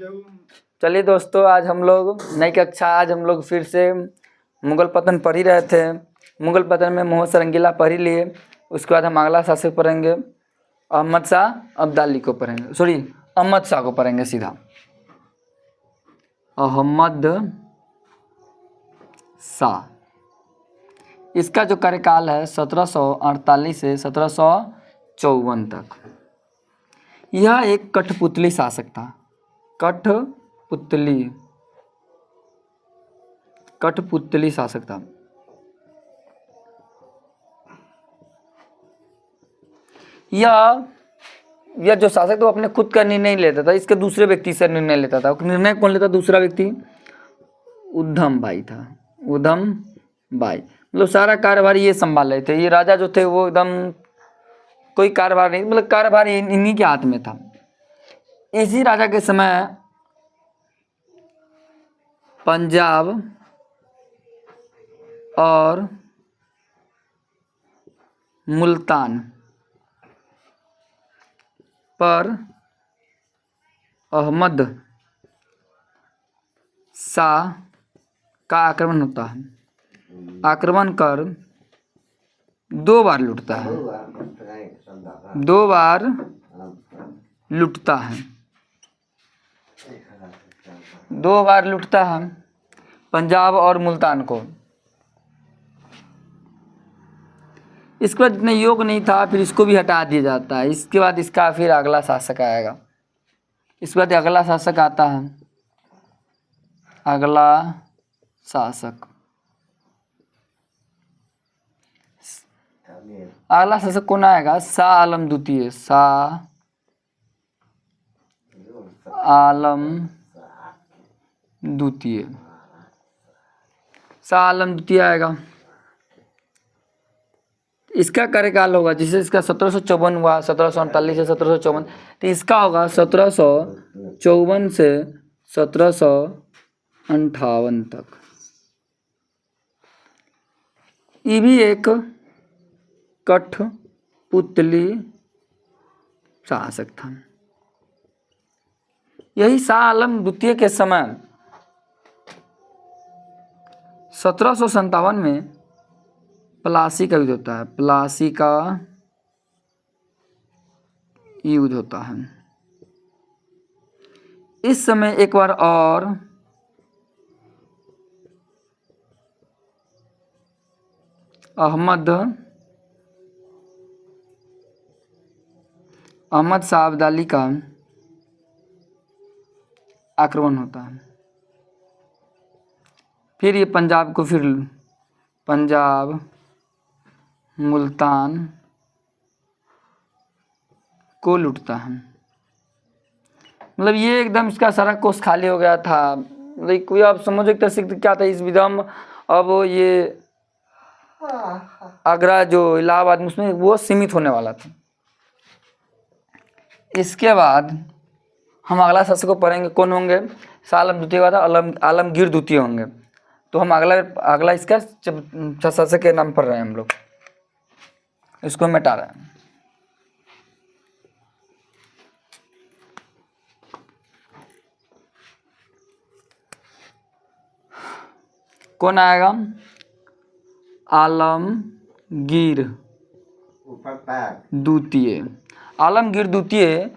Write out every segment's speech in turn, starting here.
चलिए दोस्तों, आज हम लोग नई कक्षा, आज हम लोग फिर से मुगल पतन पढ़ ही रहे थे। मुगल पतन में मोहम्मद रंगीला पढ़ ही लिए। उसके बाद हम अगला शासक पढ़ेंगे अहमद शाह अब्दाली को पढ़ेंगे, सॉरी अहमद शाह को पढ़ेंगे सीधा। अहमद शाह, इसका जो कार्यकाल है 1748 से 1754 तक। यह एक कठपुतली शासक था। कठपुतली शासक था। यह जो शासक था वो अपने खुद का निर्णय लेता था, इसके दूसरे व्यक्ति से निर्णय लेता था। निर्णय कौन लेता? दूसरा व्यक्ति उधम बाई था। उधम बाई मतलब सारा कार्यभार ये संभाल रहे थे। ये राजा जो थे वो एकदम कोई कार्यभार नहीं, मतलब कार्यभार इन्हीं के हाथ में था। इसी राजा के समय पंजाब और मुल्तान पर अहमद शाह का आक्रमण होता है। आक्रमण कर 2 बार लूटता है। 2 बार लूटता है। 2 बार लूटता है पंजाब और मुल्तान को। इसके बाद इतना योग नहीं था, फिर इसको भी हटा दिया जाता है। इसके बाद इसका फिर अगला शासक आएगा। इसके बाद अगला शासक आता है। अगला शासक कौन आएगा? शाह आलम द्वितीय। शाह आलम द्वितीय। शाह आलम द्वितीय आएगा। इसका कार्यकाल होगा, जिसे इसका 1754 हुआ, 1748 से 1754, तो इसका होगा 1754 से 1758 तक। ये भी एक कठपुतली शासक था। यही शाह आलम द्वितीय के समय 1757 में प्लासी का युद्ध होता है। प्लासी का युद्ध होता है। इस समय एक बार और अहमद शाह अब्दाली का आक्रमण होता है। फिर ये पंजाब मुल्तान को लूटता है। मतलब ये एकदम इसका सारा कोष खाली हो गया था। मतलब कोई आप समझो एक तरह से क्या था इस विदम। अब ये आगरा जो इलाहाबाद उसमें वो सीमित होने वाला था। इसके बाद हम अगला शासक को पढ़ेंगे। कौन होंगे? शाह आलम द्वितीय का था, आलमगीर द्वितीय होंगे। तो हम अगला इसका शासक के नाम पढ़ रहे हैं हम लोग। इसको मिटा रहे हैं। कौन आएगा? आलमगीर द्वितीय। आलमगीर द्वितीय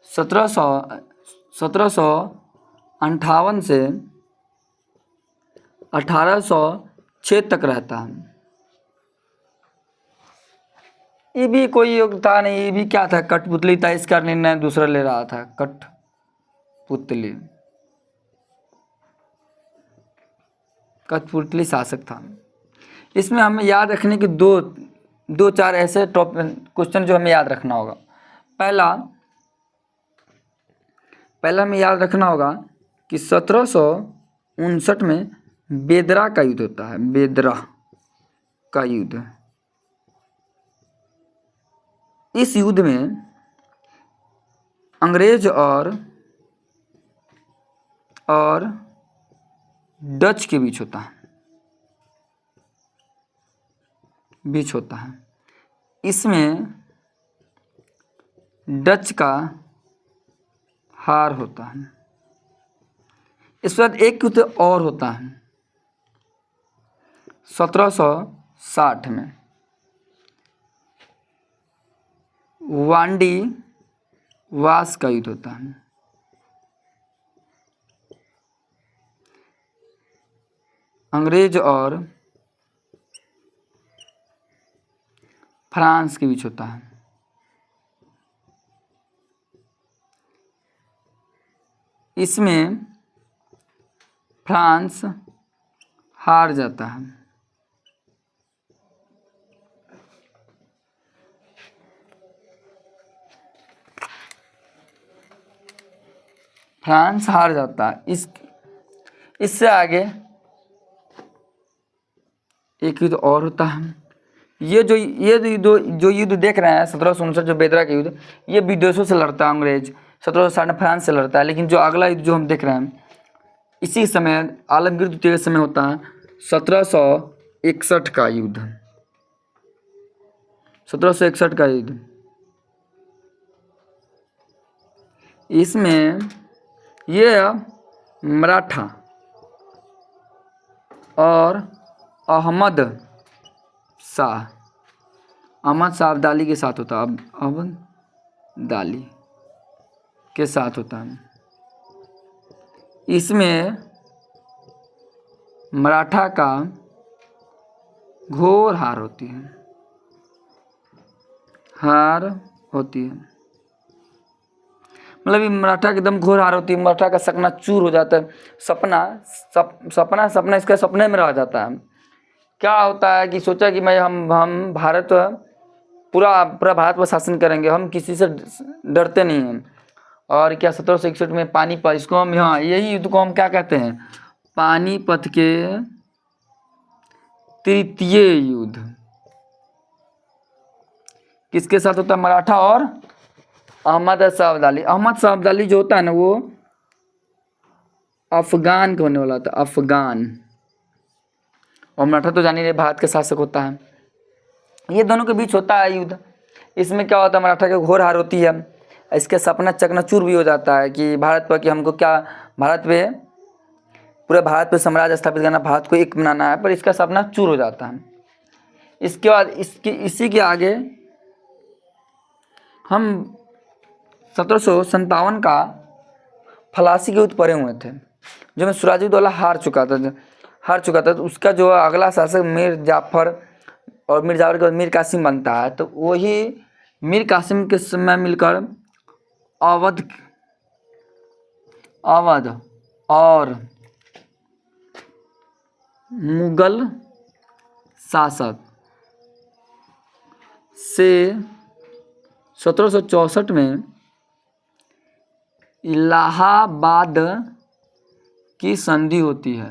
1758 से 1806 तक रहता है। ये भी कोई योग था नहीं। ये भी क्या था? कठपुतली था। इसका निर्णय दूसरा ले रहा था। कठपुतली शासक था। इसमें हमें याद रखने के दो चार ऐसे क्वेश्चन जो हमें याद रखना होगा। पहला हमें याद रखना होगा कि 1759 में बेदरा का युद्ध होता है। बेदरा का युद्ध। इस युद्ध में अंग्रेज और डच के बीच होता है। इसमें डच का हार होता है। इसके बाद एक युद्ध और होता है 1760 में, वांडी वास का युद्ध होता है। अंग्रेज और फ्रांस के बीच होता है। इसमें फ्रांस हार जाता है। फ्रांस हार जाता है। इससे आगे एक युद्ध और होता है। ये जो युद्ध देख रहे हैं 1759 जो बेदरा का युद्ध, ये विदेशों से लड़ता है अंग्रेज। 1760 में फ्रांस से लड़ता है। लेकिन जो अगला युद्ध जो हम देख रहे हैं इसी समय आलमगीर द्वितीय के समय होता है 1761 का युद्ध। 1761 का युद्ध, इसमें ये मराठा और अहमद शाह अब्दाली के साथ होता है। अब्दाली के साथ होता है। इसमें मराठा का घोर हार होती है। मतलब ये मराठा की एकदम घोर हार होती है। मराठा का सपना चूर हो जाता है। सपना इसका सपने में रह जाता है। क्या होता है कि सोचा कि मैं हम भारत पूरा भारत पर शासन करेंगे, हम किसी से डरते नहीं हैं। और क्या 1761 में पानीपत, इसको हम यहाँ यही युद्ध को हम क्या कहते हैं, पानीपत के तृतीय युद्ध। किसके साथ होता है? मराठा और अहमद शाह अब्दाली। अहमद शाह अब्दाली जो होता है ना वो अफगान का होने वाला था, अफगान। और मराठा तो जानिए भारत के शासक होता है। ये दोनों के बीच होता है युद्ध। इसमें क्या होता है, मराठा की घोर हार होती है। इसके सपना चकनाचूर भी हो जाता है कि भारत पर, कि हमको क्या भारत पे, पूरे भारत पे साम्राज्य स्थापित करना, भारत को एक बनाना है। पर इसका सपना चूर हो जाता है। इसके बाद इसी के आगे हम 1757 का फलासी के युद्ध पड़े हुए थे, जो में सिराजुद्दौला हार चुका था। तो उसका जो अगला शासक मीर जाफर, और मीर जाफर के बाद मीर कासिम बनता है। तो वही मीर कासिम के समय मिलकर अवध और मुगल शासक से 1764 में इलाहाबाद की संधि होती है।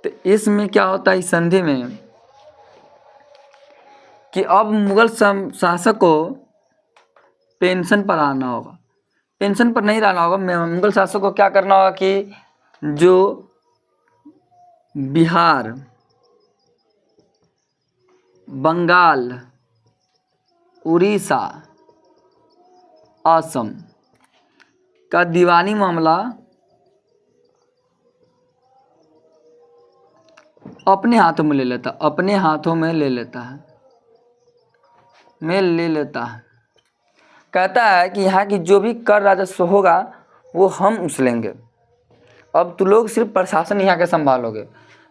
तो इसमें क्या होता है इस संधि में कि अब मुगल शासक को पेंशन पर आना होगा। पेंशन पर नहीं रहना होगा। मुगल शासक को क्या करना होगा कि जो बिहार, बंगाल, उड़ीसा, असम का दीवानी मामला अपने हाथों में ले लेता है। कहता है कि यहाँ की जो भी कर राजस्व होगा वो हम उछलेंगे। अब तो लोग सिर्फ प्रशासन यहाँ के संभालोगे।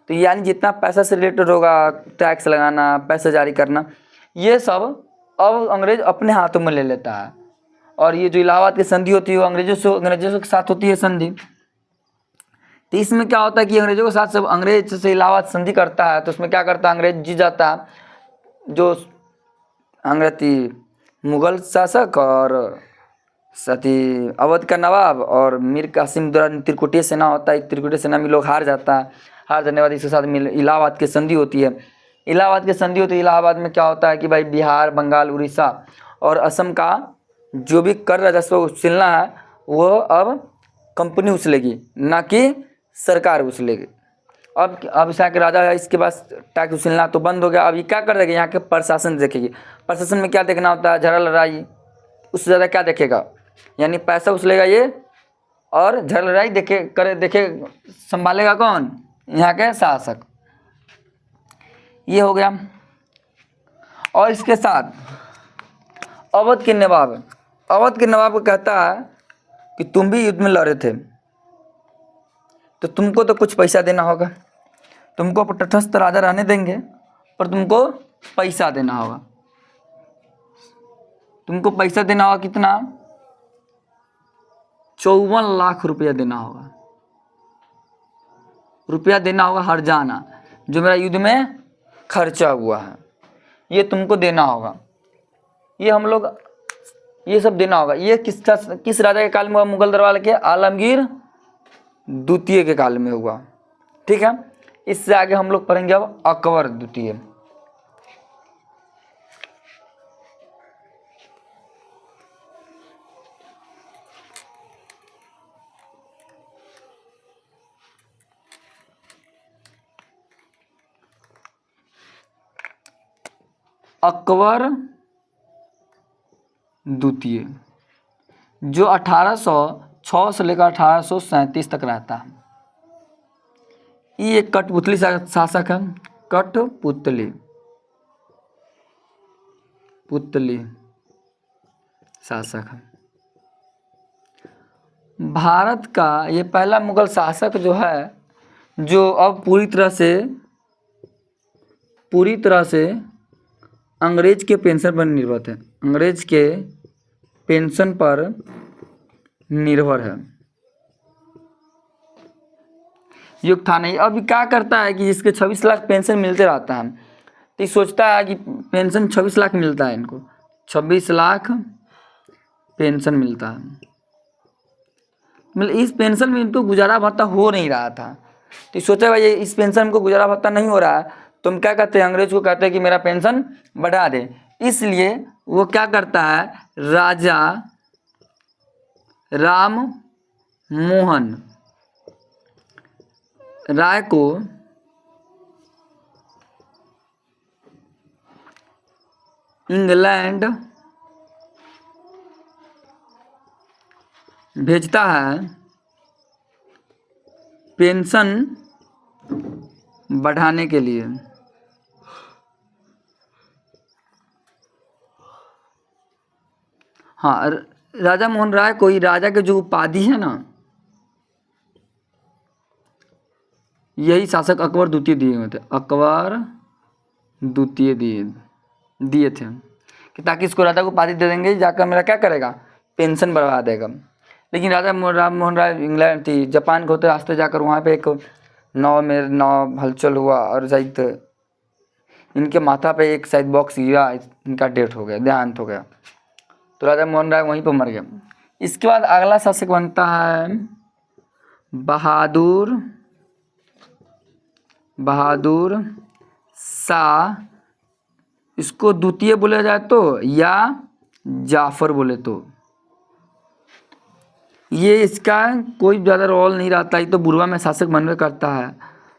तो यानी जितना पैसा से रिलेटेड होगा, टैक्स लगाना, पैसा जारी करना, ये सब अब अंग्रेज अपने हाथों में ले लेता है। और ये जो इलाहाबाद की संधि होती है वो अंग्रेजों के साथ होती है संधि। तो इसमें क्या होता है कि अंग्रेजों के साथ जब अंग्रेज से इलाहाबाद संधि करता है तो उसमें क्या करता है, अंग्रेज जीत जाता है। जो अंग्रेजी मुगल शासक और साथ ही अवध का नवाब और मीर कासिम द्वारा त्रिकुटीय सेना होता है। त्रिकुटीय सेना में लोग हार जाता है। हार जाने के बाद इसके साथ इलाहाबाद की संधि होती है। इलाहाबाद में क्या होता है कि भाई बिहार, बंगाल, उड़ीसा और असम का जो भी कर राजस्व उछलना है वो अब कंपनी उछलेगी, ना कि सरकार उछलेगी। अब यहाँ के राजा है, इसके पास टैक्स वसूलना तो बंद हो गया। अब ये क्या कर देगा, यहाँ के प्रशासन देखेगी। प्रशासन में क्या देखना होता है, झगड़ा लड़ाई, उससे ज़्यादा क्या देखेगा, यानी पैसा उछलेगा ये, और झगड़ा लड़ाई देखे संभालेगा कौन, यहाँ के शासक। ये हो गया। और इसके साथ अवध के नवाब को कहता है कि तुम भी युद्ध में लड़े थे, तो तुमको तो कुछ पैसा देना होगा, तुमको तटस्थ राजा रहने देंगे, पर तुमको पैसा देना होगा। तुमको पैसा देना होगा कितना, 54 लाख रुपया देना होगा। रुपया देना होगा हर जाना, जो मेरा युद्ध में खर्चा हुआ है, ये तुमको देना होगा। ये हम लोग ये सब देना होगा। ये किस राजा के काल में हुआ, मुगल दरबार के आलमगीर द्वितीय के काल में हुआ। ठीक है, इससे आगे हम लोग पढ़ेंगे अब अकबर द्वितीय। अकबर द्वितीय जो 1806 से लेकर 1837 तक रहता है। ये एक कठपुतली शासक है, कठपुतली शासक है। भारत का ये पहला मुगल शासक जो है, जो अब पूरी तरह से अंग्रेज के पेंशन पर निर्भर है, अंग्रेज के पेंशन पर निर्भर है। युग था नहीं। अब क्या करता है कि जिसके 26 लाख पेंशन मिलते रहता है, तो सोचता है कि पेंशन 26 लाख मिलता है, इनको 26 लाख पेंशन मिलता है, मतलब इस पेंशन में इनको गुजारा भत्ता हो नहीं रहा था। तो सोचा भाई इस पेंशन में गुजारा भत्ता नहीं हो रहा है, तुम क्या कहते हैं, अंग्रेज को कहते हैं कि मेरा पेंशन बढ़ा दे। इसलिए वो क्या करता है, राजा राम मोहन राय को इंग्लैंड भेजता है पेंशन बढ़ाने के लिए। हाँ, राजा मोहन राय को ही राजा के जो उपाधि है ना, यही शासक अकबर द्वितीय दिए हुए थे। अकबर द्वितीय दिए थे कि ताकि इसको राजा को उपाधि दे देंगे, जाकर मेरा क्या करेगा, पेंशन बढ़ा देगा। लेकिन राजा राम मोहन राय इंग्लैंड थी, जापान को होते रास्ते जाकर वहाँ पे एक नाव हलचल हुआ, और शायद इनके माथा पे एक शायद बॉक्स गिरा, इनका डेथ हो गया, देहांत हो गया, तो राजा मोहन राय वहीं पर मर गया। इसके बाद अगला शासक बनता है बहादुर शाह। इसको द्वितीय बोला जाए तो, या जाफर बोले तो। ये इसका कोई ज़्यादा रोल नहीं रहता, ये तो बुरवा में शासक बनवे करता है।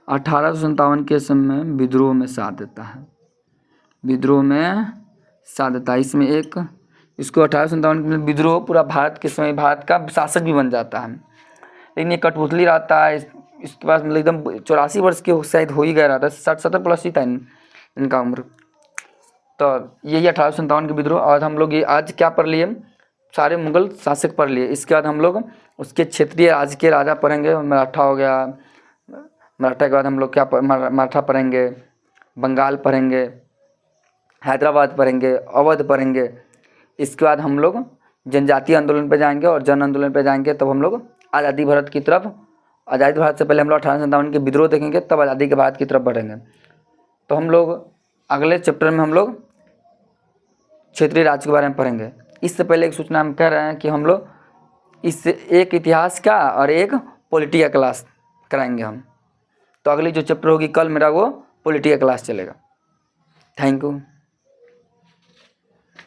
1857 के समय विद्रोह में साथ देता है, इसमें एक इसको 1857 में विद्रोह, पूरा भारत के समय भारत का शासक भी बन जाता है। लेकिन ये कठपुतली रहता है, इसके पास मतलब एकदम 84 वर्ष के शायद हो ही गया रहता है, 60-70 प्लस ही था इनका उम्र। तो यही 1857 के विद्रोह। और हम लोग ये आज क्या पढ़ लिए, सारे मुगल शासक पढ़ लिए। इसके बाद हम लोग उसके क्षेत्रीय राज्य के राजा पढ़ेंगे। मराठा हो गया, मराठा के बाद हम लोग क्या मराठा पढ़ेंगे, बंगाल पढ़ेंगे, हैदराबाद पढ़ेंगे, अवध पढ़ेंगे। इसके बाद हम लोग जनजातीय आंदोलन पे जाएंगे और जन आंदोलन पे जाएंगे, तब हम लोग आज़ादी भारत की तरफ, आज़ादी भारत से पहले हम लोग 1857 के विद्रोह देखेंगे, तब आज़ादी के भारत की तरफ बढ़ेंगे। तो हम लोग अगले चैप्टर में हम लोग क्षेत्रीय राज्य के बारे में पढ़ेंगे। इससे पहले एक सूचना हम कह रहे हैं कि हम लोग इससे एक इतिहास का और एक पॉलिटी का क्लास कराएंगे हम। तो अगली जो चैप्टर होगी कल मेरा, वो पॉलिटी का क्लास चलेगा। Thank you.